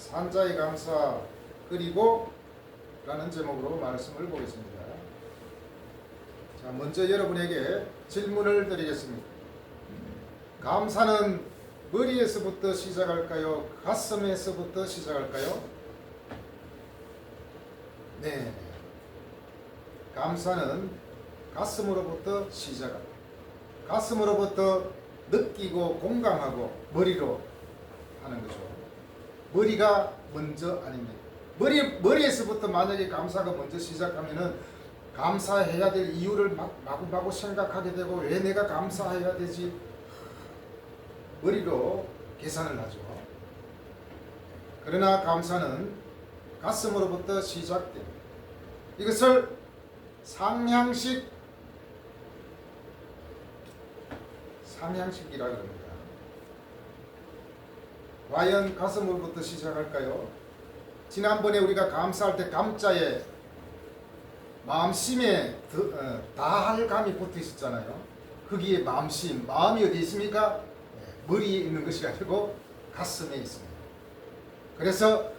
산자의 감사 그리고 라는 제목으로 말씀을 보겠습니다. 자, 먼저 여러분에게 질문을 드리겠습니다. 감사는 머리에서부터 시작할까요? 가슴에서부터 시작할까요? 네. 감사는 가슴으로부터 시작합니다. 가슴으로부터 느끼고 공감하고 머리로 하는 거죠. 머리가 먼저 아닙니다. 머리에서부터 만약에 감사가 먼저 시작하면은 감사해야 될 이유를 마구마구 생각하게 되고 왜 내가 감사해야 되지? 머리로 계산을 하죠. 그러나 감사는 가슴으로부터 시작됩니다. 이것을 상향식이라 그럽니다. 과연 가슴으로부터 시작할까요? 지난번에 우리가 감사할 때 감자에 마음심에 다할 감이 붙어 있었잖아요. 거기에 마음심, 마음이 어디 있습니까? 머리에 있는 것이 아니고 가슴에 있습니다. 그래서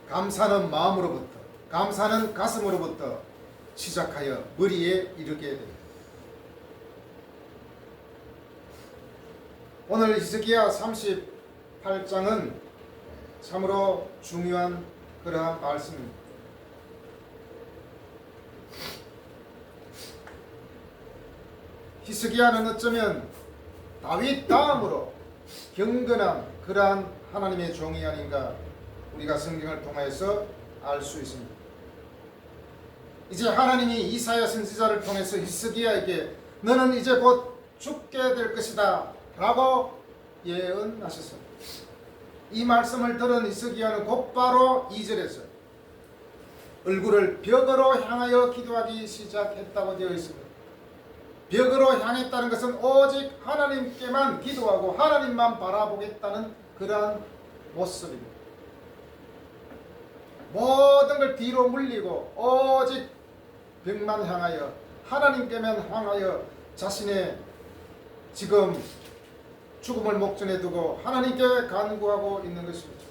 감사는 마음으로부터, 감사는 가슴으로부터 시작하여 머리에 이르게 됩니다. 오늘 히스기야 38장은 참으로 중요한 그러한 말씀입니다. 히스기야는 어쩌면 다윗 다음으로 경건한 그러한 하나님의 종이 아닌가 우리가 성경을 통해서 알 수 있습니다. 이제 하나님이 이사야 선지자를 통해서 히스기야에게 너는 이제 곧 죽게 될 것이다 라고 예언하셨습니다. 이 말씀을 들은 히스기야는 곧바로 2절에서 얼굴을 벽으로 향하여 기도하기 시작했다고 되어 있습니다. 벽으로 향했다는 것은 오직 하나님께만 기도하고 하나님만 바라보겠다는 그러한 모습입니다. 모든 걸 뒤로 물리고 오직 벽만 향하여 하나님께만 향하여 자신의 지금 죽음을 목전에 두고 하나님께 간구하고 있는 것입니다.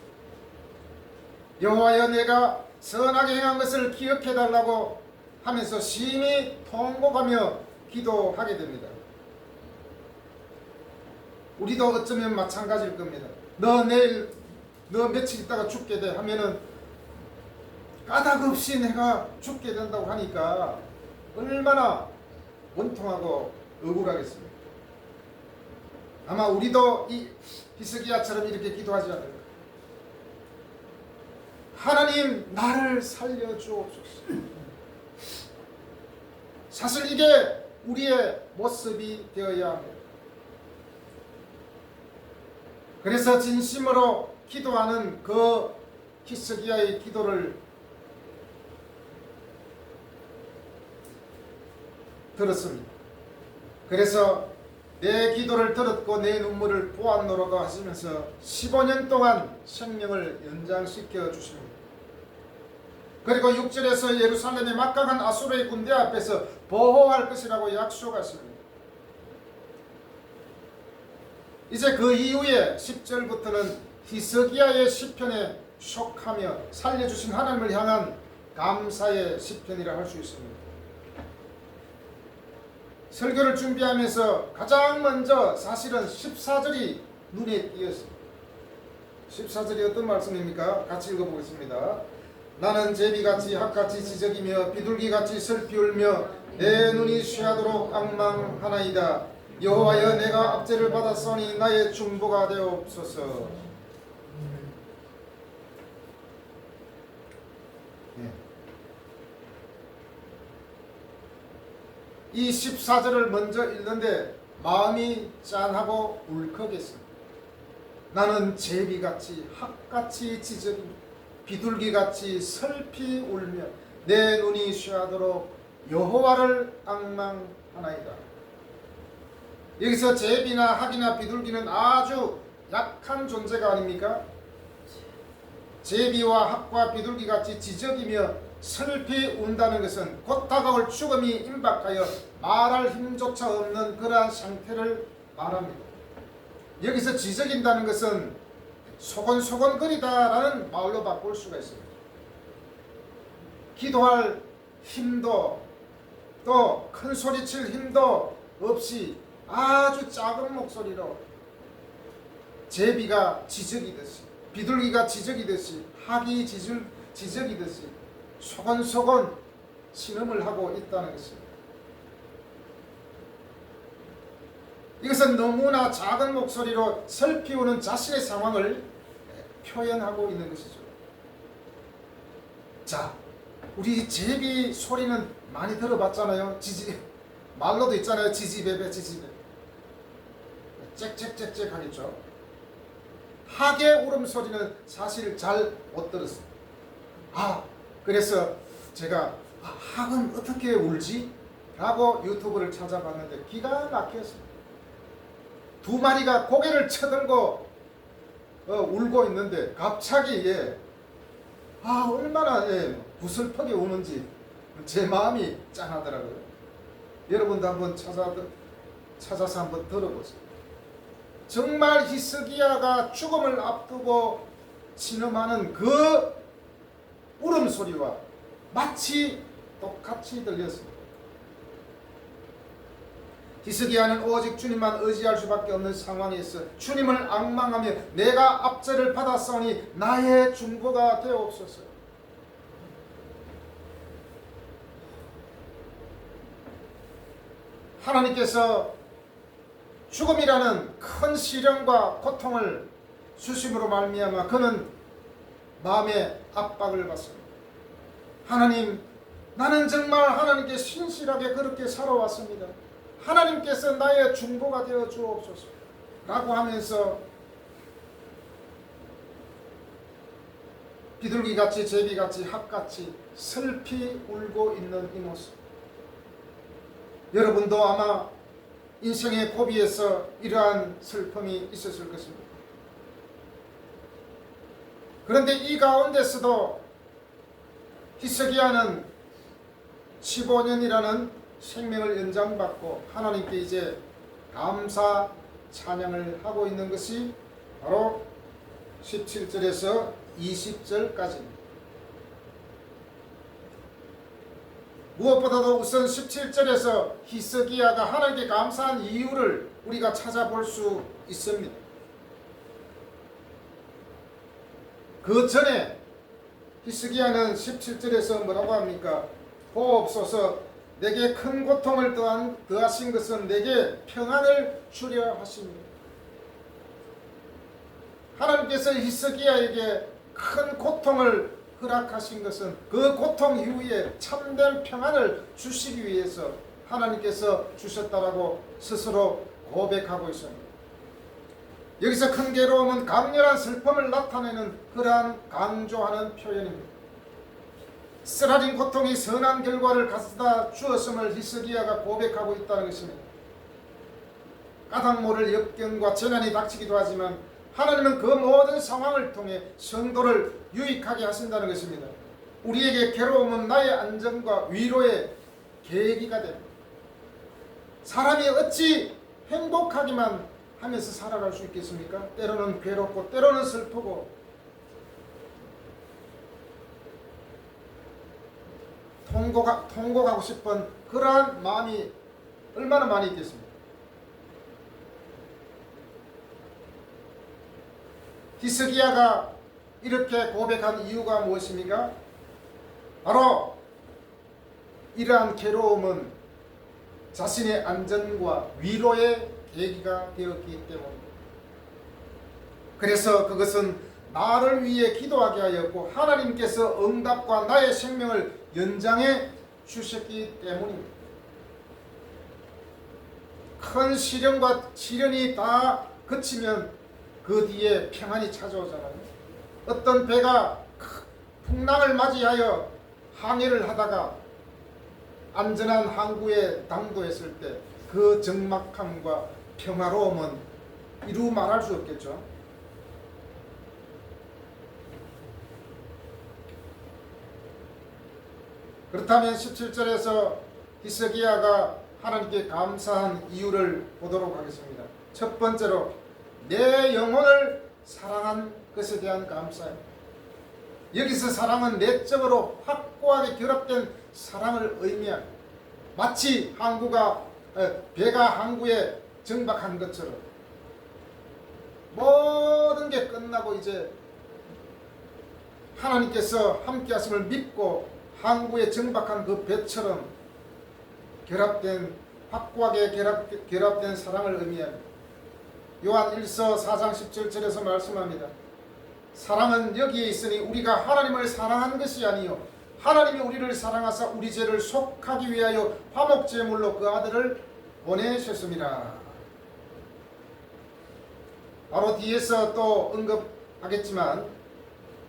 여호와여 내가 선하게 행한 것을 기억해 달라고 하면서 심히 통곡하며 기도하게 됩니다. 우리도 어쩌면 마찬가지일 겁니다. 너 며칠 있다가 죽게 돼 하면은 까닭없이 내가 죽게 된다고 하니까 얼마나 원통하고 억울하겠습니까? 아마 우리도 이 히스기야처럼 이렇게 기도하지 않을까? 하나님 나를 살려주옵소서. 사실 이게 우리의 모습이 되어야 합니다. 그래서 진심으로 기도하는 그 히스기야의 기도를 들었습니다. 그래서 내 기도를 들었고 내 눈물을 보았노라고 하시면서 15년 동안 생명을 연장시켜 주십니다. 그리고 6절에서 예루살렘의 막강한 아수르의 군대 앞에서 보호할 것이라고 약속하십니다. 이제 그 이후에 10절부터는 히스기야의 시편에 속하며 살려주신 하나님을 향한 감사의 시편이라 할 수 있습니다. 설교를 준비하면서 가장 먼저 사실은 14절이 눈에 띄었습니다. 14절이 어떤 말씀입니까? 같이 읽어보겠습니다. 나는 제비같이 학같이 지적이며 비둘기같이 슬피 울며 내 눈이 쉬하도록 앙망하나이다. 여호와여 내가 압제를 받았으니 나의 중보가 되옵소서. 이 14절을 먼저 읽는데 마음이 짠하고 울컥했습니다. 나는 제비같이 학같이 지저귀 비둘기같이 슬피 울며 내 눈이 쉬하도록 여호와를 앙망하나이다. 여기서 제비나 학이나 비둘기는 아주 약한 존재가 아닙니까? 제비와 학과 비둘기같이 지저귀며 슬피 운다는 것은 곧 다가올 죽음이 임박하여 말할 힘조차 없는 그러한 상태를 말합니다. 여기서 지적인다는 것은 소곤소곤거리다라는 말로 바꿀 수가 있습니다. 기도할 힘도 또 큰 소리칠 힘도 없이 아주 작은 목소리로 제비가 지저귀듯이, 비둘기가 지저귀듯이, 학이 지저귀듯이 소곤소곤 신음을 하고 있다는 것입니다. 이것은 너무나 작은 목소리로 슬피우는 자신의 상황을 표현하고 있는 것이죠. 자, 우리 제비 소리는 많이 들어봤잖아요. 말로도 있잖아요. 지지배배 지지배배. 짹짹짹짹 하겠죠. 학의 울음소리는 사실 잘 못 들었어요. 그래서 제가 학은 어떻게 울지? 라고 유튜브를 찾아봤는데 기가 막혔습니다. 두 마리가 고개를 쳐들고 울고 있는데 갑자기 얼마나 구슬프게 우는지 제 마음이 짠하더라고요. 여러분도 한번 찾아서 한번 들어보세요. 정말 히스기야가 죽음을 앞두고 신음하는 그 울음소리와 마치 똑같이 들렸습니다. 히스기야는 오직 주님만 의지할 수밖에 없는 상황에서 주님을 앙망하며 내가 압제를 받았사오니 나의 중보가 되옵소서. 하나님께서 죽음이라는 큰 시련과 고통을 주심으로 말미암아 그는 마음의 압박을 받습니다. 하나님, 나는 정말 하나님께 신실하게 그렇게 살아왔습니다. 하나님께서 나의 중보가 되어 주옵소서 라고 하면서 비둘기같이 제비같이 학같이 슬피 울고 있는 이 모습, 여러분도 아마 인생의 고비에서 이러한 슬픔이 있었을 것입니다. 그런데 이 가운데서도 히스기야는 15년이라는 생명을 연장받고 하나님께 이제 감사 찬양을 하고 있는 것이 바로 17절에서 20절까지입니다. 무엇보다도 우선 17절에서 히스기야가 하나님께 감사한 이유를 우리가 찾아볼 수 있습니다. 그 전에 히스기야는 17절에서 뭐라고 합니까? 보옵소서, 내게 큰 고통을 더하신 것은 내게 평안을 주려 하십니다. 하나님께서 히스기야에게 큰 고통을 허락하신 것은 그 고통 이후에 참된 평안을 주시기 위해서 하나님께서 주셨다라고 스스로 고백하고 있습니다. 여기서 큰 괴로움은 강렬한 슬픔을 나타내는 그러한 강조하는 표현입니다. 쓰라린 고통이 선한 결과를 가져다 주었음을 히스기야가 고백하고 있다는 것입니다. 까닭 모를 역경과 재난이 닥치기도 하지만 하나님은 그 모든 상황을 통해 성도를 유익하게 하신다는 것입니다. 우리에게 괴로움은 나의 안정과 위로의 계기가 됩니다. 사람이 어찌 행복하기만 하면서 살아갈 수 있겠습니까? 때로는 괴롭고 때로는 슬프고 통곡하고 싶은 그러한 마음이 얼마나 많이 있겠습니까? 히스기야가 이렇게 고백한 이유가 무엇입니까? 바로 이러한 괴로움은 자신의 안전과 위로의 계기가 되었기 때문입니다. 그래서 그것은 나를 위해 기도하게 하였고 하나님께서 응답과 나의 생명을 연장해 주셨기 때문입니다. 큰 시련이 다 그치면 그 뒤에 평안이 찾아오잖아요. 어떤 배가 풍랑을 맞이하여 항해를 하다가 안전한 항구에 당도했을 때 그 적막함과 평화로움은 이루 말할 수 없겠죠. 그렇다면 17절에서 히스기야가 하나님께 감사한 이유를 보도록 하겠습니다. 첫 번째로 내 영혼을 사랑한 것에 대한 감사입니다. 여기서 사랑은 내적으로 확고하게 결합된 사랑을 의미합니다. 마치 배가 항구에 정박한 것처럼 모든 게 끝나고 이제 하나님께서 함께 하심을 믿고 항구에 정박한 그 배처럼 확고하게 결합된 사랑을 의미합니다. 요한 1서 4장 17절에서 말씀합니다. 사랑은 여기에 있으니 우리가 하나님을 사랑한 것이 아니요 하나님이 우리를 사랑하사 우리 죄를 속하기 위하여 화목제물로 그 아들을 보내셨습니다. 바로 뒤에서 또 언급하겠지만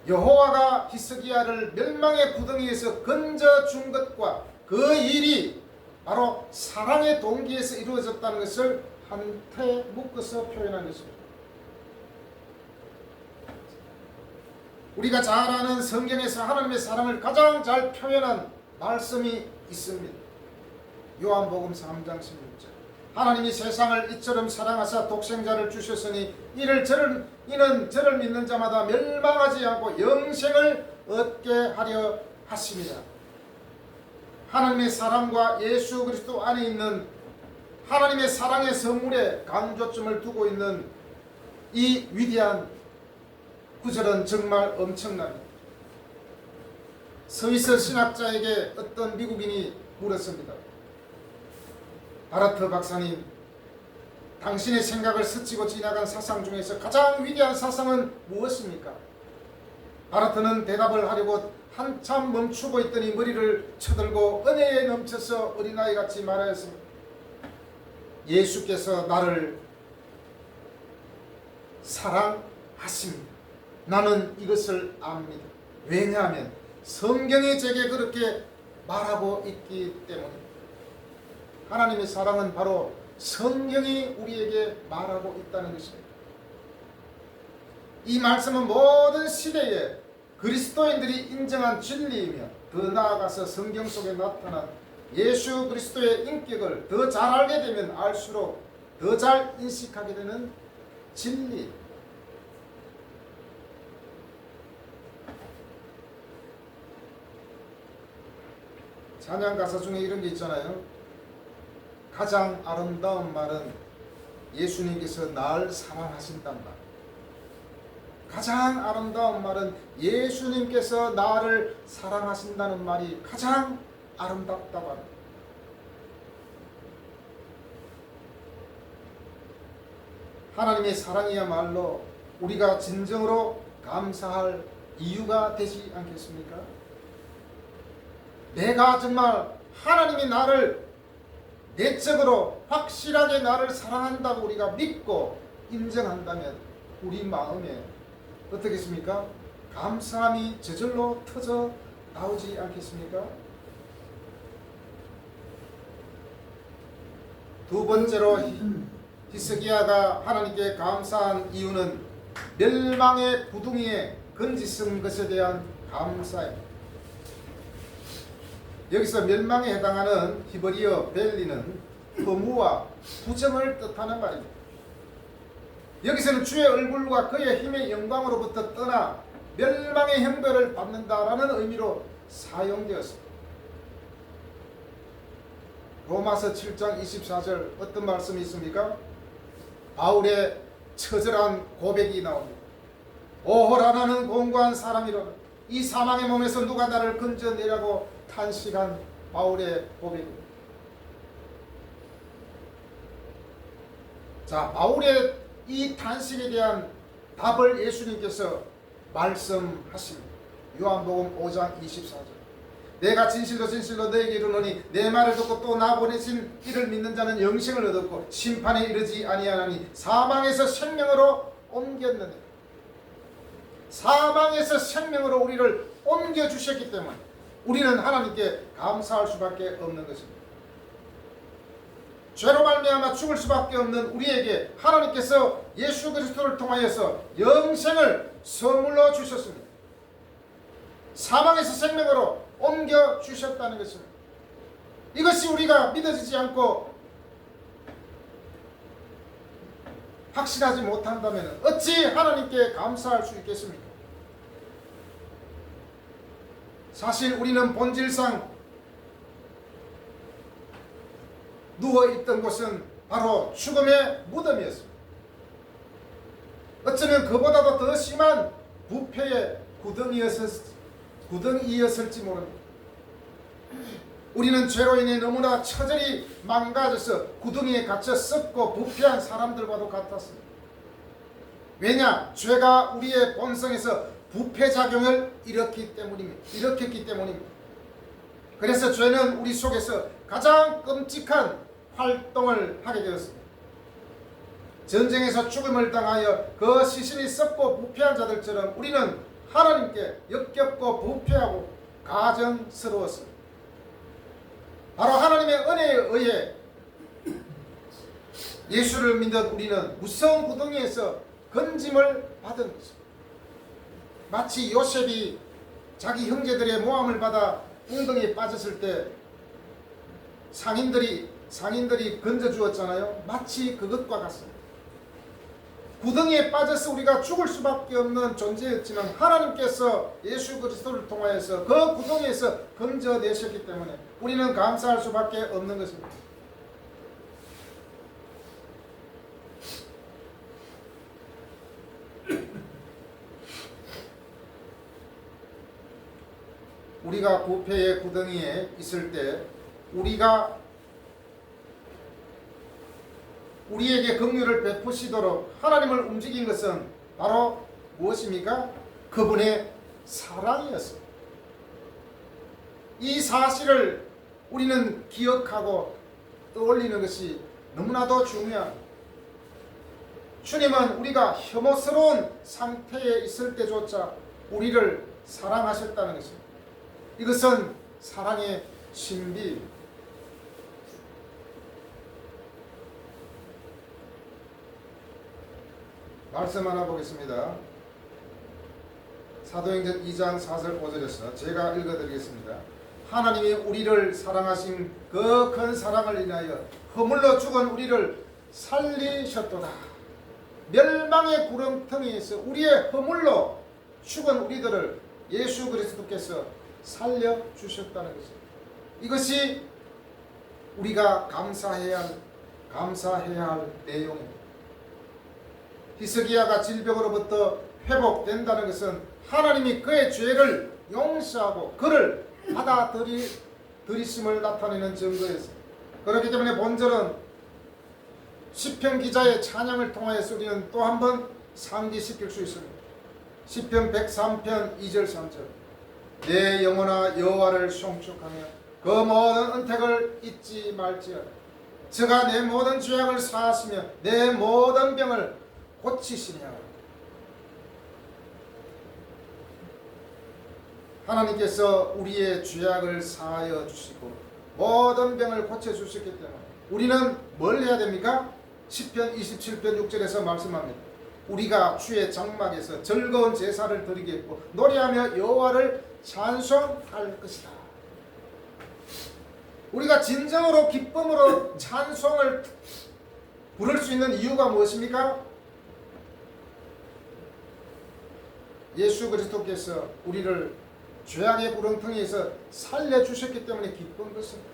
여호와가 히스기야를 멸망의 구덩이에서 건져준 것과 그 일이 바로 사랑의 동기에서 이루어졌다는 것을 한테 묶어서 표현한 것입니다. 우리가 잘 아는 성경에서 하나님의 사랑을 가장 잘 표현한 말씀이 있습니다. 요한복음 3장 16절. 하나님이 세상을 이처럼 사랑하사 독생자를 주셨으니 이는 저를 믿는 자마다 멸망하지 않고 영생을 얻게 하려 하심이라. 하나님의 사랑과 예수 그리스도 안에 있는 하나님의 사랑의 선물에 강조점을 두고 있는 이 위대한 구절은 정말 엄청납니다. 스위스 신학자에게 어떤 미국인이 물었습니다. 바르트 박사님, 당신의 생각을 스치고 지나간 사상 중에서 가장 위대한 사상은 무엇입니까? 바르트는 대답을 하려고 한참 멈추고 있더니 머리를 쳐들고 은혜에 넘쳐서 어린아이같이 말하였습니다. 예수께서 나를 사랑하십니다. 나는 이것을 압니다. 왜냐하면 성경이 제게 그렇게 말하고 있기 때문입니다. 하나님의 사랑은 바로 성경이 우리에게 말하고 있다는 것입니다. 이 말씀은 모든 시대에 그리스도인들이 인정한 진리이며 더 나아가서 성경 속에 나타난 예수 그리스도의 인격을 더 잘 알게 되면 알수록 더 잘 인식하게 되는 진리. 찬양 가사 중에 이런 게 있잖아요. 가장 아름다운 말은 예수님께서 날 사랑하신단 말. 가장 아름다운 말은 예수님께서 나를 사랑하신다는 말이 가장 아름답다고 합니다. 하나님의 사랑이야말로 우리가 진정으로 감사할 이유가 되지 않겠습니까? 내가 정말 하나님이 나를 내적으로 확실하게 나를 사랑한다고 우리가 믿고 인정한다면 우리 마음에 어떻겠습니까? 감사함이 저절로 터져 나오지 않겠습니까? 두 번째로 히스기야가 하나님께 감사한 이유는 멸망의 구덩이에 건지쓴 것에 대한 감사입니다. 여기서 멸망에 해당하는 히브리어 벨리는 허무와 부정을 뜻하는 말입니다. 여기서는 주의 얼굴과 그의 힘의 영광으로부터 떠나 멸망의 형벌을 받는다라는 의미로 사용되었습니다. 로마서 7장 24절 어떤 말씀이 있습니까? 바울의 처절한 고백이 나옵니다. 오호라 나는 공고한 사람이로다. 이 사망의 몸에서 누가 나를 건져내라고 탄식한 바울의 고백입니다. 자, 바울의 이 탄식에 대한 답을 예수님께서 말씀하십니다. 요한복음 5장 24절. 내가 진실로 진실로 너에게 이르노니 내 말을 듣고 또 나 보내신 이를 믿는 자는 영생을 얻었고 심판에 이르지 아니하나니 사망에서 생명으로 옮겼느니라. 사망에서 생명으로 우리를 옮겨주셨기 때문에 우리는 하나님께 감사할 수밖에 없는 것입니다. 죄로 말미암아 죽을 수밖에 없는 우리에게 하나님께서 예수 그리스도를 통하여서 영생을 선물로 주셨습니다. 사망에서 생명으로 옮겨주셨다는 것입니다. 이것이 우리가 믿어지지 않고 확신하지 못한다면 어찌 하나님께 감사할 수 있겠습니까? 사실 우리는 본질상 누워있던 곳은 바로 죽음의 무덤이었습니다. 어쩌면 그보다도 더 심한 부패의 구덩이였을지 모릅니다. 우리는 죄로 인해 너무나 처절히 망가져서 구덩이에 갇혀 썩고 부패한 사람들과도 같았습니다. 왜냐? 죄가 우리의 본성에서 부패작용을 일으켰기 때문입니다. 그래서 죄는 우리 속에서 가장 끔찍한 활동을 하게 되었습니다. 전쟁에서 죽음을 당하여 그 시신이 썩고 부패한 자들처럼 우리는 하나님께 역겹고 부패하고 가증스러웠습니다. 바로 하나님의 은혜에 의해 예수를 믿는 우리는 무서운 구덩이에서 건짐을 받은 것입니다. 마치 요셉이 자기 형제들의 모함을 받아 웅덩이에 빠졌을 때 상인들이 건져주었잖아요. 마치 그것과 같습니다. 구덩이에 빠져서 우리가 죽을 수밖에 없는 존재였지만 하나님께서 예수 그리스도를 통하여서 그 구덩이에서 건져내셨기 때문에 우리는 감사할 수밖에 없는 것입니다. 우리가 부패의 구덩이에 있을 때 우리에게 긍휼을 베푸시도록 하나님을 움직인 것은 바로 무엇입니까? 그분의 사랑이었습니다. 이 사실을 우리는 기억하고 떠올리는 것이 너무나도 중요합니다. 주님은 우리가 혐오스러운 상태에 있을 때조차 우리를 사랑하셨다는 것입니다. 이것은 사랑의 신비입니다. 말씀 하나 보겠습니다. 사도행전 2장 4절 5절에서 제가 읽어드리겠습니다. 하나님이 우리를 사랑하신 그 큰 사랑을 인하여 허물로 죽은 우리를 살리셨도다. 멸망의 구렁텅이에서 우리의 허물로 죽은 우리들을 예수 그리스도께서 살려주셨다는 것입니다. 이것이 우리가 감사해야 할 내용입니다. 히스기야가 질병으로부터 회복된다는 것은 하나님이 그의 죄를 용서하고 그를 받아들이심을 나타내는 증거였습니다. 그렇기 때문에 본절은 시편 기자의 찬양을 통하여서 우리는 또 한 번 상기시킬 수 있습니다. 시편 103편 2절 3절 내 영혼아 여호와를 송축하며 그 모든 은택을 잊지 말지어다. 저가 내 모든 죄악을 사하시며 내 모든 병을 고치시냐. 하나님께서 우리의 죄악을 사하여 주시고 모든 병을 고쳐주셨기 때문에 우리는 뭘 해야 됩니까? 시편 27편 6절에서 말씀합니다. 우리가 주의 장막에서 즐거운 제사를 드리겠고 노래하며 여호와를 찬송할 것이다. 우리가 진정으로 기쁨으로 찬송을 부를 수 있는 이유가 무엇입니까? 예수 그리스도께서 우리를 죄악의 구렁텅이에서 살려주셨기 때문에 기쁜 것입니다.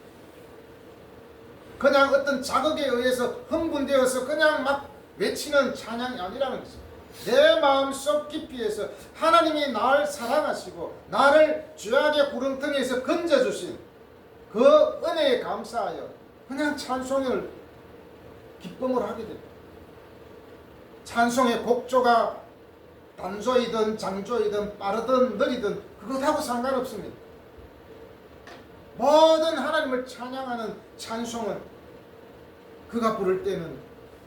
그냥 어떤 자극에 의해서 흥분되어서 그냥 막 외치는 찬양이 아니라는 것입니다. 내 마음속 깊이에서 하나님이 나를 사랑하시고 나를 죄악의 구렁텅이에서 건져주신 그 은혜에 감사하여 그냥 찬송을 기쁨으로 하게 됩니다. 찬송의 곡조가 단조이든 장조이든 빠르든 느리든 그것하고 상관없습니다. 모든 하나님을 찬양하는 찬송은 그가 부를 때는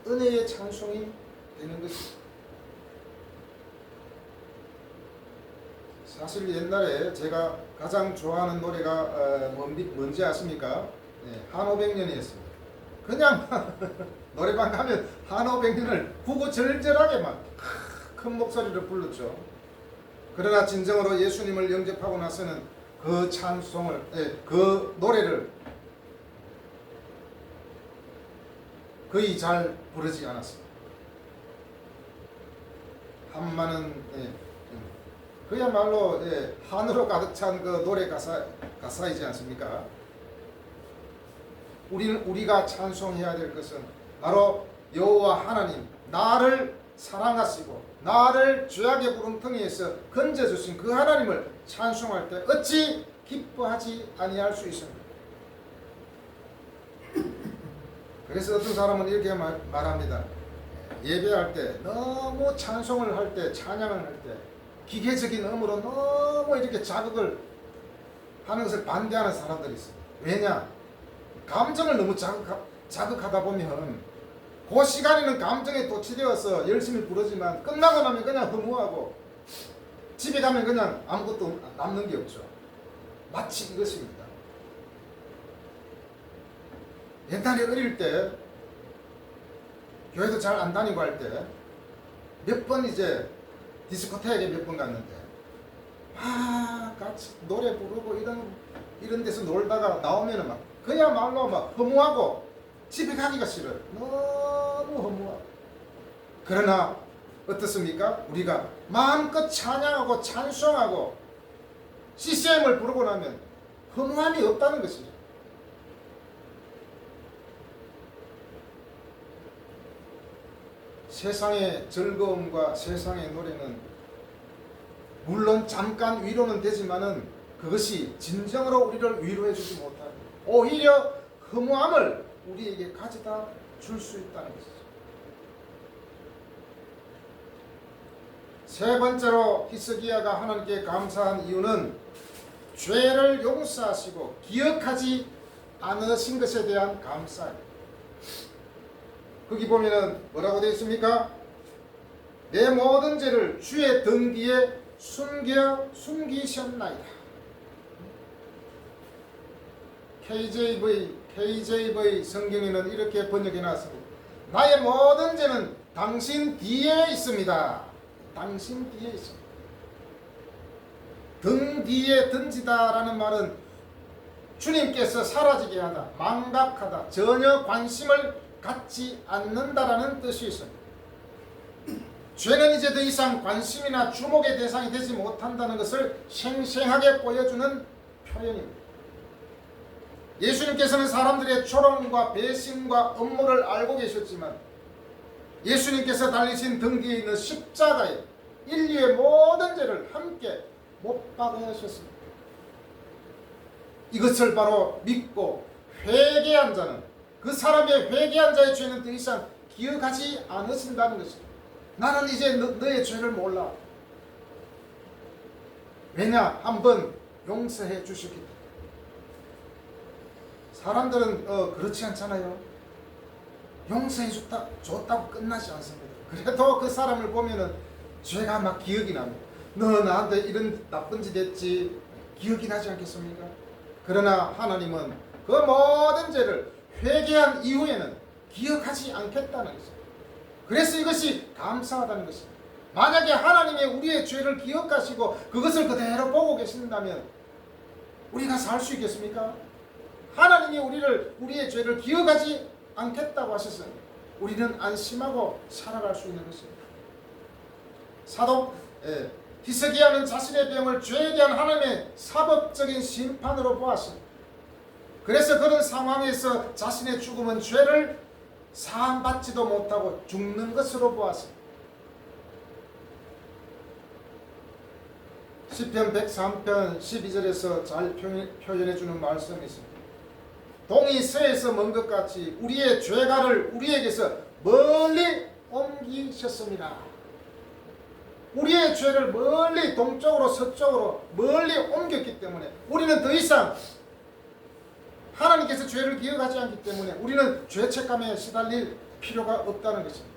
은혜의 찬송이 되는 것입니다. 사실 옛날에 제가 가장 좋아하는 노래가 뭔지 아십니까? 네, 한오백년이었습니다. 그냥 노래방 가면 한오백년을 구구절절하게 막 큰 목소리로 불렀죠. 그러나 진정으로 예수님을 영접하고 나서는 그 찬송을, 그 노래를 거의 잘 부르지 않았습니다. 한마는 그야말로 한으로 가득 찬 그 노래 가사이지 않습니까? 우리가 찬송해야 될 것은 바로 여호와 하나님, 나를 사랑하시고 나를 죄악의 구렁텅이에서 건져주신 그 하나님을 찬송할 때 어찌 기뻐하지 아니할 수 있습니까? 그래서 어떤 사람은 이렇게 말합니다. 예배할 때 너무 찬송을 할 때, 찬양을 할 때 기계적인 음으로 너무 이렇게 자극을 하는 것을 반대하는 사람들이 있어요. 왜냐? 감정을 너무 자극하다 보면 그 시간에는 감정에 도취되어서 열심히 부르지만 끝나고 나면 그냥 허무하고 집에 가면 그냥 아무것도 남는 게 없죠. 마치 이것입니다. 옛날에 어릴 때 교회도 잘 안 다니고 할 때 몇 번 이제 디스코테크에 몇 번 갔는데 같이 노래 부르고 이런 데서 놀다가 나오면은 막 그야말로 막 허무하고 집에 가기가 싫어요. 너무 허무하고. 그러나 어떻습니까? 우리가 마음껏 찬양하고 찬송하고 CCM을 부르고 나면 허무함이 없다는 것이죠. 세상의 즐거움과 세상의 노래는 물론 잠깐 위로는 되지만은 그것이 진정으로 우리를 위로해 주지 못하고 오히려 허무함을 우리에게 가져다 줄 수 있다는 것이죠. 세 번째로 히스기야가 하나님께 감사한 이유는 죄를 용서하시고 기억하지 않으신 것에 대한 감사입니다. 거기 보면은 뭐라고 되어 있습니까? 내 모든 죄를 주의 등 뒤에 숨기셨나이다. KJV 성경에는 이렇게 번역해 놨습니다. 나의 모든 죄는 당신 뒤에 있습니다. 당신 뒤에 있습니다. 등 뒤에 던지다라는 말은 주님께서 사라지게 하다, 망각하다, 전혀 관심을 갖지 않는다라는 뜻이 있습니다. 죄는 이제 더 이상 관심이나 주목의 대상이 되지 못한다는 것을 생생하게 보여주는 표현입니다. 예수님께서는 사람들의 조롱과 배신과 음모를 알고 계셨지만 예수님께서 달리신 등 뒤에 있는 십자가에 인류의 모든 죄를 함께 못 박으셨습니다. 이것을 바로 믿고 회개한 자는 그 사람의 회개한 자의 죄는 더 이상 기억하지 않으신다는 것입니다. 나는 이제 너의 죄를 몰라. 왜냐? 한번 용서해 주셨기 때문에. 사람들은 그렇지 않잖아요. 용서해 줬다고 끝나지 않습니다. 그래도 그 사람을 보면은 죄가 막 기억이 납니다. 너 나한테 이런 나쁜 짓 했지, 기억이 나지 않겠습니까? 그러나 하나님은 그 모든 죄를 회개한 이후에는 기억하지 않겠다는 것입니다. 그래서 이것이 감사하다는 것입니다. 만약에 하나님이 우리의 죄를 기억하시고 그것을 그대로 보고 계신다면 우리가 살 수 있겠습니까? 하나님이 우리의 죄를 기억하지 않겠다고 하셨어요. 우리는 안심하고 살아갈 수 있는 것입니다. 사도 히스기야는 자신의 병을 죄에 대한 하나님의 사법적인 심판으로 보았습니다. 그래서 그런 상황에서 자신의 죽음은 죄를 사함받지도 못하고 죽는 것으로 보았습니다. 시편 103편 12절에서 잘 표현해 주는 말씀이 있습니다. 동이 서에서 먼 것 같이 우리의 죄가를 우리에게서 멀리 옮기셨습니다. 우리의 죄를 멀리 동쪽으로 서쪽으로 멀리 옮겼기 때문에 우리는 더 이상 하나님께서 죄를 기억하지 않기 때문에 우리는 죄책감에 시달릴 필요가 없다는 것입니다.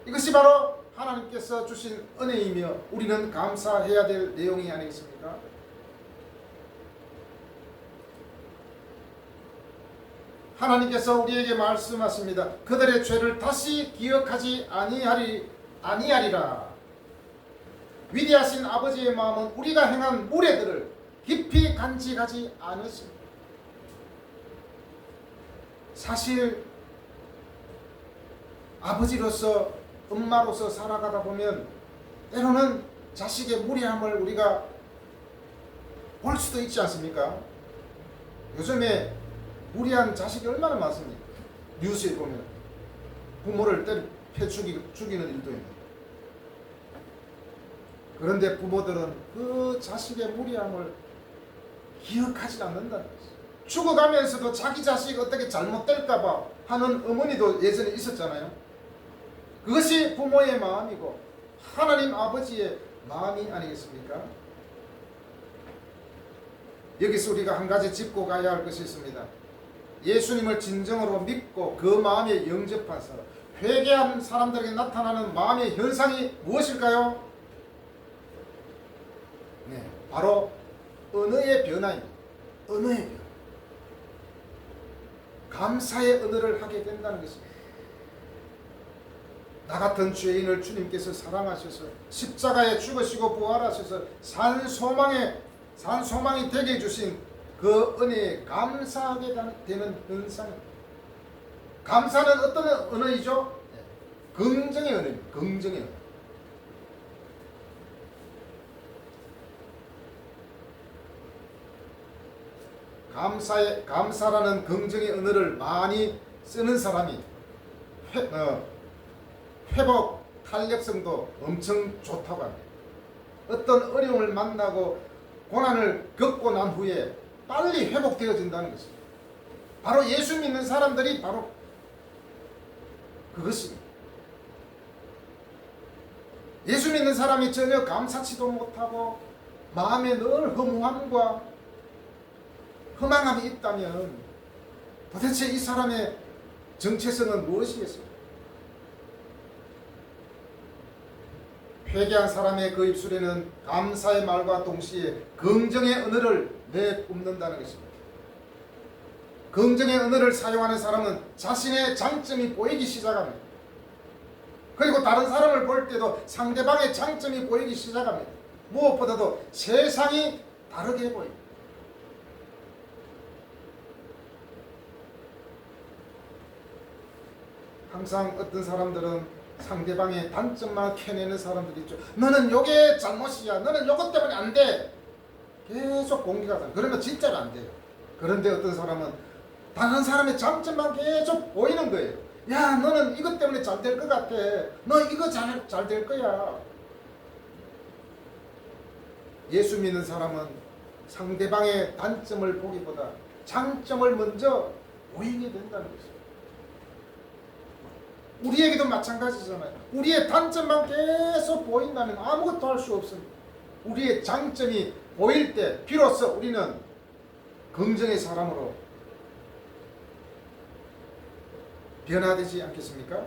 이것이 바로 하나님께서 주신 은혜이며 우리는 감사해야 될 내용이 아니겠습니까? 하나님께서 우리에게 말씀하십니다. 그들의 죄를 다시 기억하지 아니하리라. 위대하신 아버지의 마음은 우리가 행한 무례들을 깊이 간직하지 않으십니다. 사실 아버지로서 엄마로서 살아가다 보면 때로는 자식의 무리함을 우리가 볼 수도 있지 않습니까? 요즘에 무리한 자식이 얼마나 많습니까? 뉴스에 보면 부모를 때려 죽이는 일도 있고. 그런데 부모들은 그 자식의 무리함을 기억하지 않는다는 것이죠. 죽어가면서도 자기 자식이 어떻게 잘못될까봐 하는 어머니도 예전에 있었잖아요. 그것이 부모의 마음이고 하나님 아버지의 마음이 아니겠습니까? 여기서 우리가 한 가지 짚고 가야 할 것이 있습니다. 예수님을 진정으로 믿고 그 마음에 영접해서 회개한 사람들에게 나타나는 마음의 현상이 무엇일까요? 네, 바로 언어의 변화입니다. 언어의 변화. 감사의 언어를 하게 된다는 것입니다. 나 같은 죄인을 주님께서 사랑하셔서 십자가에 죽으시고 부활하셔서 산 소망이 되게 해주신 그 은혜에 감사하게 되는 현상입니다. 감사는 어떤 언어이죠? 긍정의 언어입니다. 긍정의 언어. 감사라는 긍정의 언어를 많이 쓰는 사람이 회복 탄력성도 엄청 좋다고 합니다. 어떤 어려움을 만나고 고난을 겪고 난 후에 빨리 회복되어진다는 것입니다. 바로 예수 믿는 사람들이 바로 그것입니다. 예수 믿는 사람이 전혀 감사치도 못하고 마음에 늘 허무함과 허망함이 있다면 도대체 이 사람의 정체성은 무엇이겠습니까? 회개한 사람의 그 입술에는 감사의 말과 동시에 긍정의 언어를 내뿜는다는 것입니다. 긍정의 언어를 사용하는 사람은 자신의 장점이 보이기 시작합니다. 그리고 다른 사람을 볼 때도 상대방의 장점이 보이기 시작합니다. 무엇보다도 세상이 다르게 보입니다. 항상 어떤 사람들은 상대방의 단점만 캐내는 사람들이 있죠. 너는 요게 잘못이야. 너는 요것 때문에 안 돼. 계속 공격하잖아. 그러면 진짜로 안 돼요. 그런데 어떤 사람은 다른 사람의 장점만 계속 보이는 거예요. 야, 너는 이것 때문에 잘 될 것 같아. 너 이거 잘 될 거야. 예수 믿는 사람은 상대방의 단점을 보기보다 장점을 먼저 보이게 된다는 것입니다. 우리에게도 마찬가지잖아요. 우리의 단점만 계속 보인다면 아무것도 할 수 없습니다. 우리의 장점이 보일 때 비로소 우리는 긍정의 사람으로 변화되지 않겠습니까?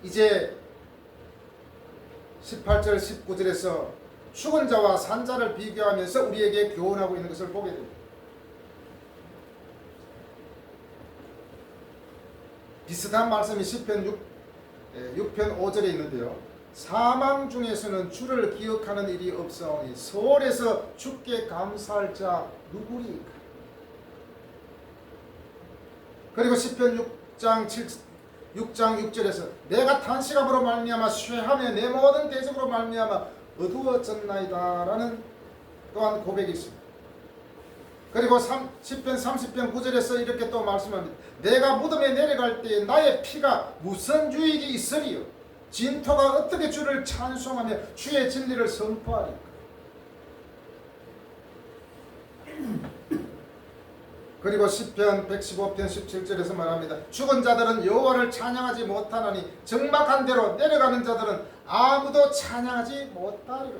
이제 18절 19절에서 죽은 자와 산 자를 비교하면서 우리에게 교훈하고 있는 것을 보게 됩니다. 비슷한 말씀이 시편 6편 5절에 있는데요. 사망 중에서는 주를 기억하는 일이 없사오니 서울에서 주께 감사할 자 누구리까? 그리고 시편 6장 6절에서 내가 탄식함으로 말미암아 쇠하며 내 모든 대적으로 말미암아 어두워졌나이다 라는 또한 고백이 있습니다. 그리고 시편 30편 9절에서 이렇게 또 말씀합니다. 내가 무덤에 내려갈 때에 나의 피가 무슨 유익이 있으리요? 진토가 어떻게 주를 찬송하며 주의 진리를 선포하리까? 그리고 시편 115편 17절에서 말합니다. 죽은 자들은 여호와를 찬양하지 못하나니 적막한 대로 내려가는 자들은 아무도 찬양하지 못하리라.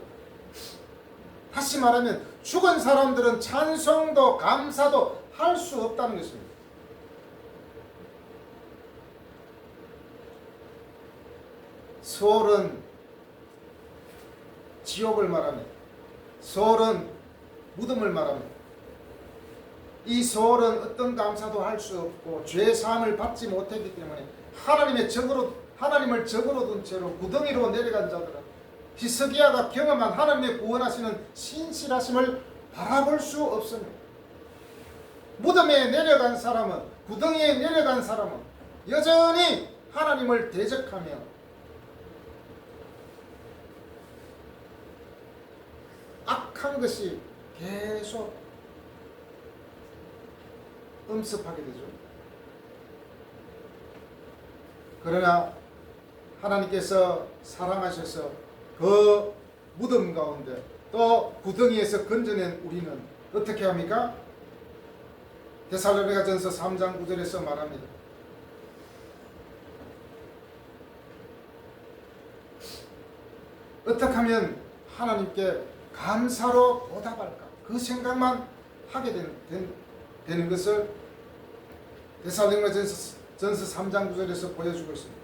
다시 말하면 죽은 사람들은 찬송도 감사도 할 수 없다는 것입니다. 소홀은 지옥을 말합니다. 소홀은 무덤을 말합니다. 이 소홀은 어떤 감사도 할 수 없고 죄 사함을 받지 못했기 때문에 하나님을 적으로 둔 채로 구덩이로 내려간 자들은 히스기야가 경험한 하나님의 구원하시는 신실하심을 바라볼 수 없습니다. 무덤에 내려간 사람은, 구덩이에 내려간 사람은 여전히 하나님을 대적하며 악한 것이 계속 엄습하게 되죠. 그러나 하나님께서 사랑하셔서 그 무덤 가운데 또 구덩이에서 건져낸 우리는 어떻게 합니까? 데살로니가전서 3장 9절에서 말합니다. 어떻게 하면 하나님께 감사로 보답할까? 그 생각만 하게 되는 것을 데살로니가전서 3장 9절에서 보여주고 있습니다.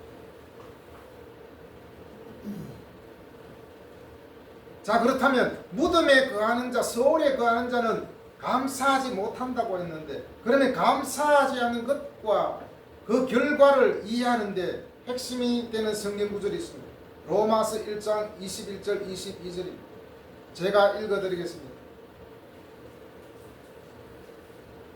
자, 그렇다면 무덤에 거하는 자, 서울에 거하는 자는 감사하지 못한다고 했는데, 그러면 감사하지 않는 것과 그 결과를 이해하는데 핵심이 되는 성경 구절이 있습니다. 로마서 1장 21절 22절입니다. 제가 읽어드리겠습니다.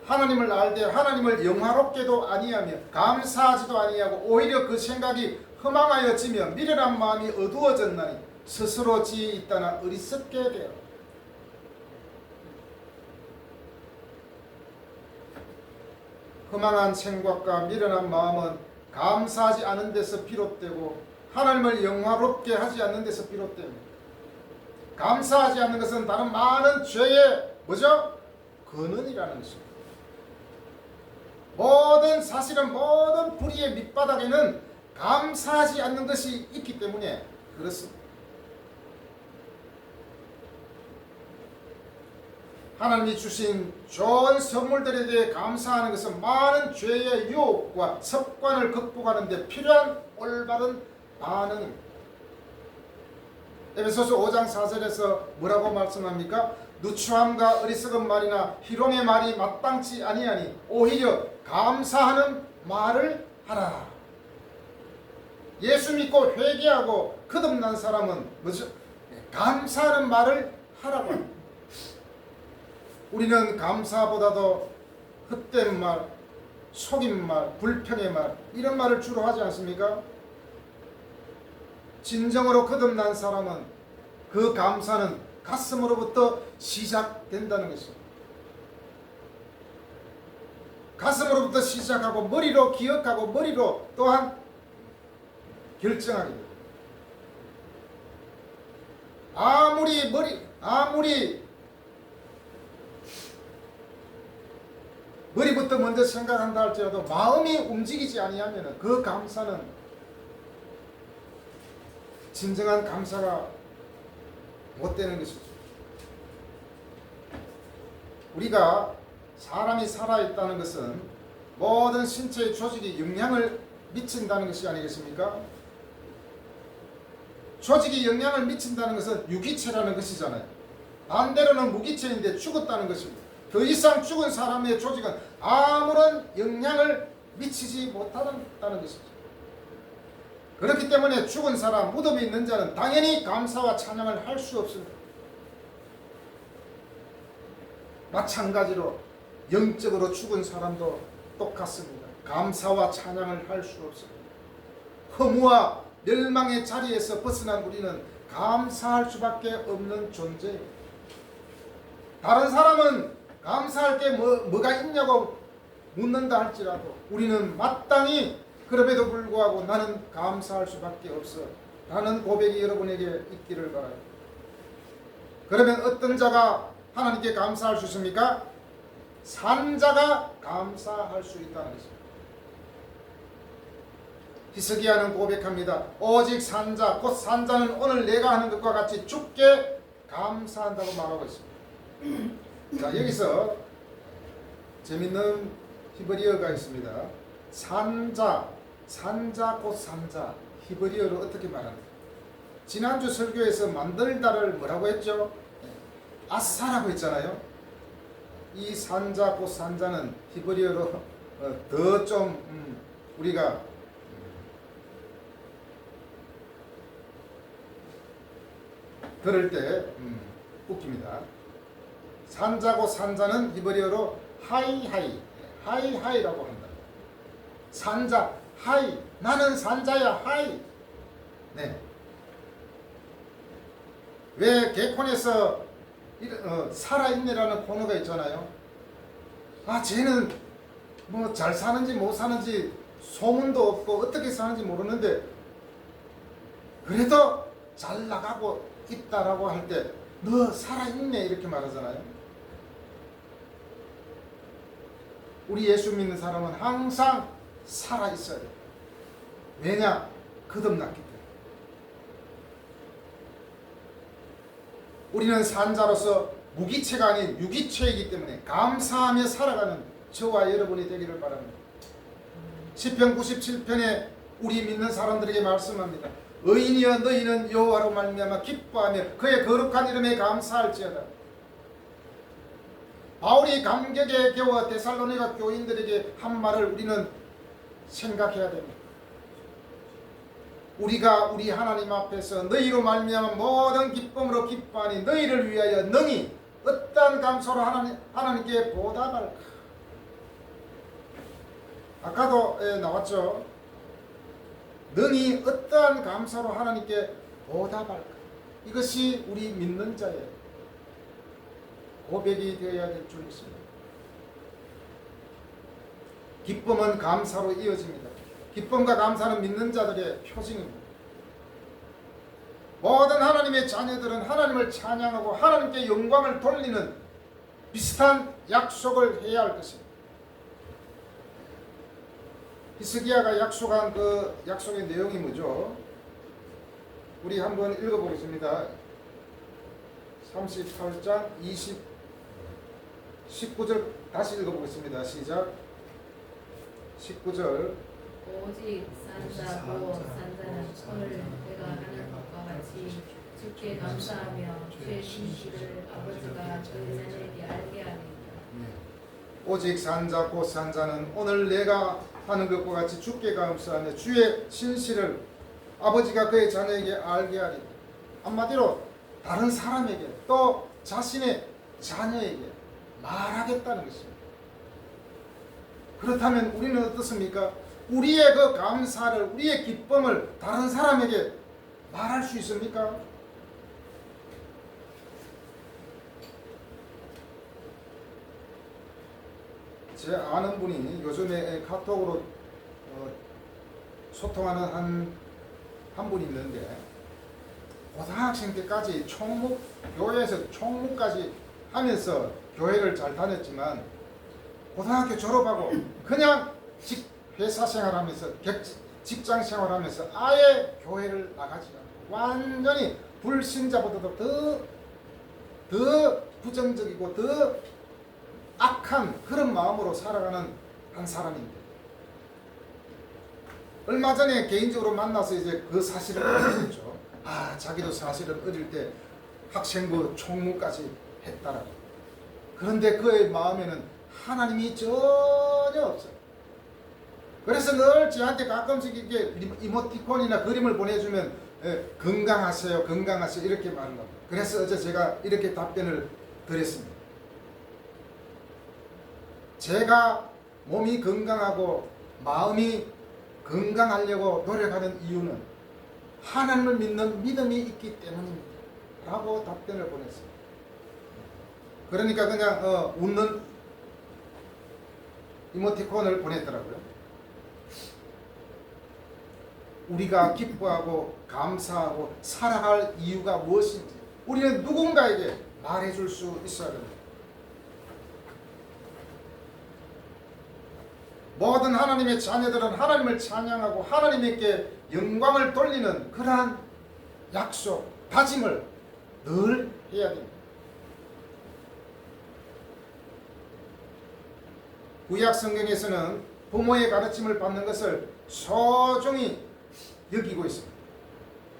하나님을 알되 하나님을 영화롭게도 아니하며 감사하지도 아니하고 오히려 그 생각이 허망하여지며 미련한 마음이 어두워졌나니 스스로 지혜 있다나 어리석게 되어. 허망한 생각과 미련한 마음은 감사하지 않은 데서 비롯되고 하나님을 영화롭게 하지 않는 데서 비롯됩니다. 감사하지 않는 것은 다른 많은 죄의 뭐죠? 근원이라는 것입니다. 사실은 모든 불의의 밑바닥에는 감사하지 않는 것이 있기 때문에 그렇습니다. 하나님이 주신 좋은 선물들에 대해 감사하는 것은 많은 죄의 유혹과 습관을 극복하는 데 필요한 올바른 반응입니다. 에베소서 5장 4절에서 뭐라고 말씀합니까? 누추함과 어리석은 말이나 희롱의 말이 마땅치 아니하니 오히려 감사하는 말을 하라. 예수 믿고 회개하고 거듭난 사람은 뭐죠? 감사하는 말을 하라고 합니다. 우리는 감사보다도 헛된 말, 속인 말, 불평의 말 이런 말을 주로 하지 않습니까? 진정으로 거듭난 사람은 그 감사는 가슴으로부터 시작된다는 것입니다. 가슴으로부터 시작하고 머리로 기억하고 머리로 또한 결정하게 됩니다. 아무리 머리부터 먼저 생각한다 할지라도 마음이 움직이지 아니하면 그 감사는 진정한 감사가 못 되는 것이죠. 우리가 사람이 살아있다는 것은 모든 신체의 조직이 영향을 미친다는 것이 아니겠습니까? 조직이 영향을 미친다는 것은 유기체라는 것이잖아요. 반대로는 무기체인데 죽었다는 것입니다. 더 이상 죽은 사람의 조직은 아무런 영향을 미치지 못한다는 것이죠. 그렇기 때문에 죽은 사람, 무덤에 있는 자는 당연히 감사와 찬양을 할 수 없습니다. 마찬가지로 영적으로 죽은 사람도 똑같습니다. 감사와 찬양을 할 수 없습니다. 허무와 멸망의 자리에서 벗어난 우리는 감사할 수밖에 없는 존재입니다. 다른 사람은 감사할 게 뭐가 있냐고 묻는다 할지라도 우리는 마땅히 그럼에도 불구하고 나는 감사할 수밖에 없어. 라는 고백이 여러분에게 있기를 바라요. 그러면 어떤 자가 하나님께 감사할 수 있습니까? 산자가 감사할 수 있다는 것입니다. 히스기야는 고백합니다. 오직 산자, 곧 산자는 오늘 내가 하는 것과 같이 주께 감사한다고 말하고 있습니다. 자, 여기서 재밌는 히브리어가 있습니다. 산자 곧 산자, 히브리어로 어떻게 말합니까? 지난주 설교에서 만들다를 뭐라고 했죠? 아사라고 했잖아요. 이 산자 곧 산자는 히브리어로 더 좀 우리가 들을 때 웃깁니다. 산자고 산자는 히브리어로 하이라고 한다. 산자, 하이, 나는 산자야, 하이. 네. 왜 개콘에서 살아있네라는 코너가 있잖아요. 아, 쟤는 뭐 잘 사는지 못 사는지 소문도 없고 어떻게 사는지 모르는데 그래도 잘 나가고 있다라고 할 때 너 살아있네 이렇게 말하잖아요. 우리 예수 믿는 사람은 항상 살아있어야 돼요. 왜냐? 거듭났기 때문에. 우리는 산자로서 무기체가 아닌 유기체이기 때문에 감사하며 살아가는 저와 여러분이 되기를 바랍니다. 시편 97편에 우리 믿는 사람들에게 말씀합니다. 의인이여 너희는 여호와로 말미암아 기뻐하며 그의 거룩한 이름에 감사할지어다. 바울이 감격에 겨워 데살로니가 교인들에게 한 말을 우리는 생각해야 됩니다. 우리가 우리 하나님 앞에서 너희로 말미암아 모든 기쁨으로 기뻐하니 너희를 위하여 능히 어떠한 감사로 하나님께 보답할까. 아까도 나왔죠. 능히 어떠한 감사로 하나님께 보답할까. 이것이 우리 믿는 자의 고백이 되어야 될 줄 믿습니다. 기쁨은 감사로 이어집니다. 기쁨과 감사는 믿는 자들의 표징입니다. 모든 하나님의 자녀들은 하나님을 찬양하고 하나님께 영광을 돌리는 비슷한 약속을 해야 할 것입니다. 히스기야가 약속한 그 약속의 내용이 뭐죠? 우리 한번 읽어보겠습니다. 38장 19절 다시 읽어보겠습니다. 시작. 19절. 오직 산자고 산자는 오늘 내가 하는 것과 같이 주께 감사하며 주의 진실을 아버지가 그 자녀에게 알게 하리이다. 오직 산자 곧 산자는 오늘 내가 하는 것과 같이 주께 감사하며 주의 진실을 아버지가 그의 자녀에게 알게 하리이다. 한마디로 다른 사람에게 또 자신의 자녀에게 말하겠다는 것입니다. 그렇다면 우리는 어떻습니까? 우리의 그 감사를, 우리의 기쁨을 다른 사람에게 말할 수 있습니까? 제 아는 분이 요즘에 카톡으로 소통하는 한 분이 있는데 고등학생 때까지 교회에서 총무까지 하면서 교회를 잘 다녔지만 고등학교 졸업하고 그냥 회사 생활하면서 직장 생활하면서 아예 교회를 나가지 않고 완전히 불신자보다도 더 부정적이고 더 악한 그런 마음으로 살아가는 한 사람입니다. 얼마 전에 개인적으로 만나서 이제 그 사실을 알려줬죠. 아, 자기도 사실은 어릴 때 학생부 총무까지 했다라고. 그런데 그의 마음에는 하나님이 전혀 없어요. 그래서 늘 저한테 가끔씩 이렇게 이모티콘이나 그림을 보내주면 건강하세요, 건강하세요 이렇게 말을 합니다. 그래서 어제 제가 이렇게 답변을 드렸습니다. 제가 몸이 건강하고 마음이 건강하려고 노력하는 이유는 하나님을 믿는 믿음이 있기 때문입니다 라고 답변을 보냈어요. 그러니까 그냥 웃는 이모티콘을 보냈더라고요. 우리가 기뻐하고 감사하고 살아갈 이유가 무엇인지 우리는 누군가에게 말해줄 수 있어야 합니다. 모든 하나님의 자녀들은 하나님을 찬양하고 하나님께 영광을 돌리는 그러한 약속, 다짐을 늘 해야 됩니다. 구약 성경에서는 부모의 가르침을 받는 것을 소중히 여기고 있습니다.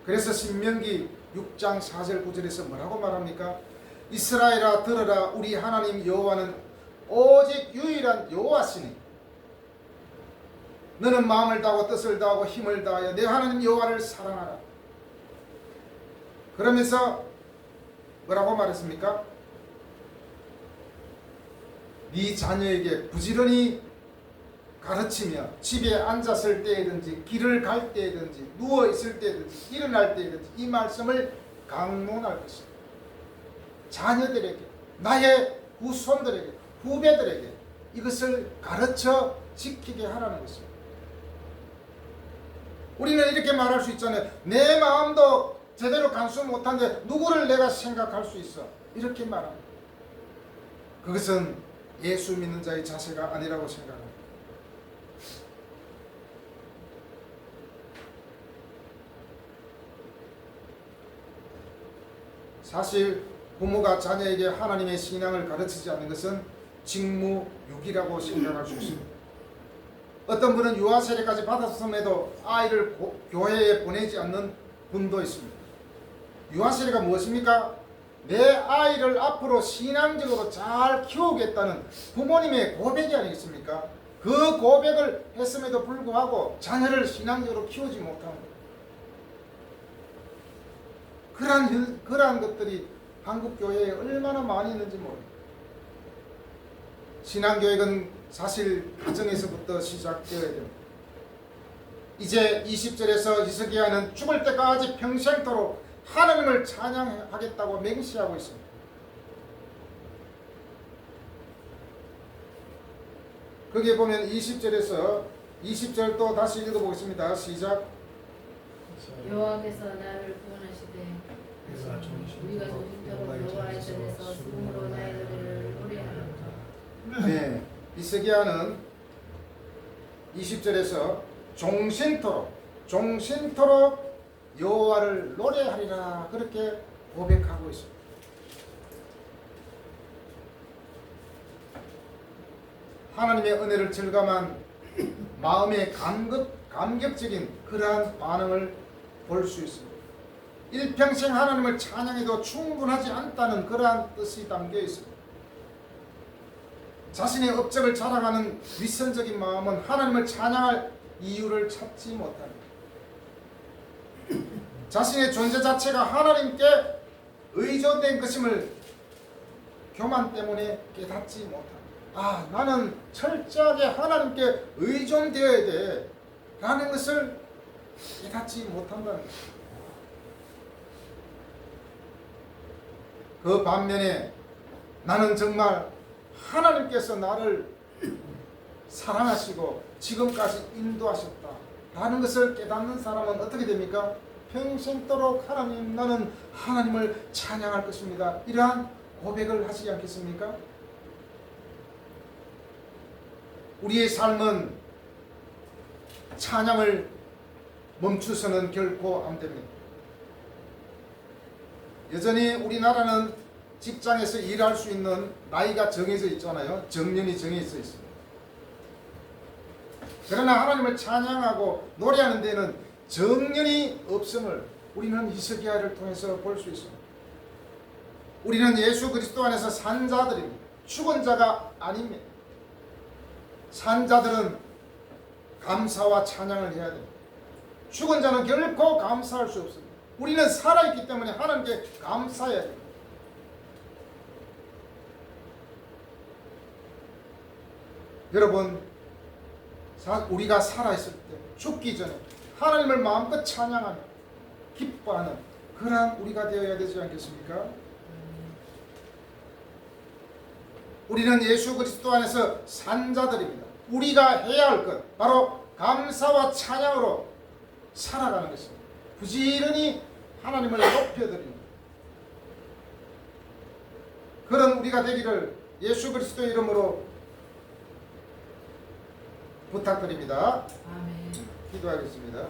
그래서 신명기 6장 4절 9절에서 뭐라고 말합니까? 이스라엘아 들으라, 우리 하나님 여호와는 오직 유일한 여호와시니 너는 마음을 다하고 뜻을 다하고 힘을 다하여 내 하나님 여호와를 사랑하라. 그러면서 뭐라고 말했습니까? 네 자녀에게 부지런히 가르치며 집에 앉았을 때든지 길을 갈 때든지 누워 있을 때든지 일어날 때든지 이 말씀을 강론할 것이다. 자녀들에게, 나의 후손들에게, 후배들에게 이것을 가르쳐 지키게 하라는 것입니다. 우리는 이렇게 말할 수 있잖아요. 내 마음도 제대로 간수 못하는데 누구를 내가 생각할 수 있어? 이렇게 말합니다. 그것은 예수 믿는 자의 자세가 아니라고 생각합니다. 사실 부모가 자녀에게 하나님의 신앙을 가르치지 않는 것은 직무유기라고 생각할 수 있습니다. 어떤 분은 유아 세례까지 받았음에도 아이를 교회에 보내지 않는 분도 있습니다. 유아 세례가 무엇입니까? 내 아이를 앞으로 신앙적으로 잘 키우겠다는 부모님의 고백이 아니겠습니까? 그 고백을 했음에도 불구하고 자녀를 신앙적으로 키우지 못합니다. 그러한 것들이 한국 교회에 얼마나 많이 있는지 모릅니다. 신앙교육은 사실 가정에서부터 시작되어야 됩니다. 이제 20절에서 히스기야는 죽을 때까지 평생토록 하나님을 찬양하겠다고 맹세하고 있습니다. 거기에 보면 20절에서 20절 또 다시 읽어보겠습니다. 시작. 여호와께서 나를 구원하시되 우리가 조심토록 여호와의 전에서 숨으로 나의 노래를 노래하노라. 네, 히스기야는 20절에서 종신토록 여호와를 노래하리라 그렇게 고백하고 있습니다. 하나님의 은혜를 절감한 마음의 감격적인 그러한 반응을 볼 수 있습니다. 일평생 하나님을 찬양해도 충분하지 않다는 그러한 뜻이 담겨 있습니다. 자신의 업적을 자랑하는 위선적인 마음은 하나님을 찬양할 이유를 찾지 못합니다. 자신의 존재 자체가 하나님께 의존된 것임을 교만 때문에 깨닫지 못합니다. 나는 철저하게 하나님께 의존되어야 돼 라는 것을 깨닫지 못한다는 것입니다. 그 반면에 나는 정말 하나님께서 나를 사랑하시고 지금까지 인도하셨다 라는 것을 깨닫는 사람은 어떻게 됩니까? 평생도록 하나님, 나는 하나님을 찬양할 것입니다. 이러한 고백을 하시지 않겠습니까? 우리의 삶은 찬양을 멈추서는 결코 안 됩니다. 여전히 우리나라는 직장에서 일할 수 있는 나이가 정해져 있잖아요. 정년이 정해져 있습니다. 그러나 하나님을 찬양하고 노래하는 데는 정년이 없음을 우리는 히스기야를 통해서 볼 수 있습니다. 우리는 예수 그리스도 안에서 산 자들입니다. 죽은 자가 아닙니다. 산 자들은 감사와 찬양을 해야 됩니다. 죽은 자는 결코 감사할 수 없습니다. 우리는 살아있기 때문에 하나님께 감사해야 됩니다. 여러분, 우리가 살아있을 때 죽기 전에 하나님을 마음껏 찬양하며 기뻐하는 그러한 우리가 되어야 되지 않겠습니까? 우리는 예수 그리스도 안에서 산 자들입니다. 우리가 해야 할 것 바로 감사와 찬양으로 살아가는 것입니다. 부지런히 하나님을 높여드립니다. 그런 우리가 되기를 예수 그리스도의 이름으로 부탁드립니다. 아멘. 기도하겠습니다.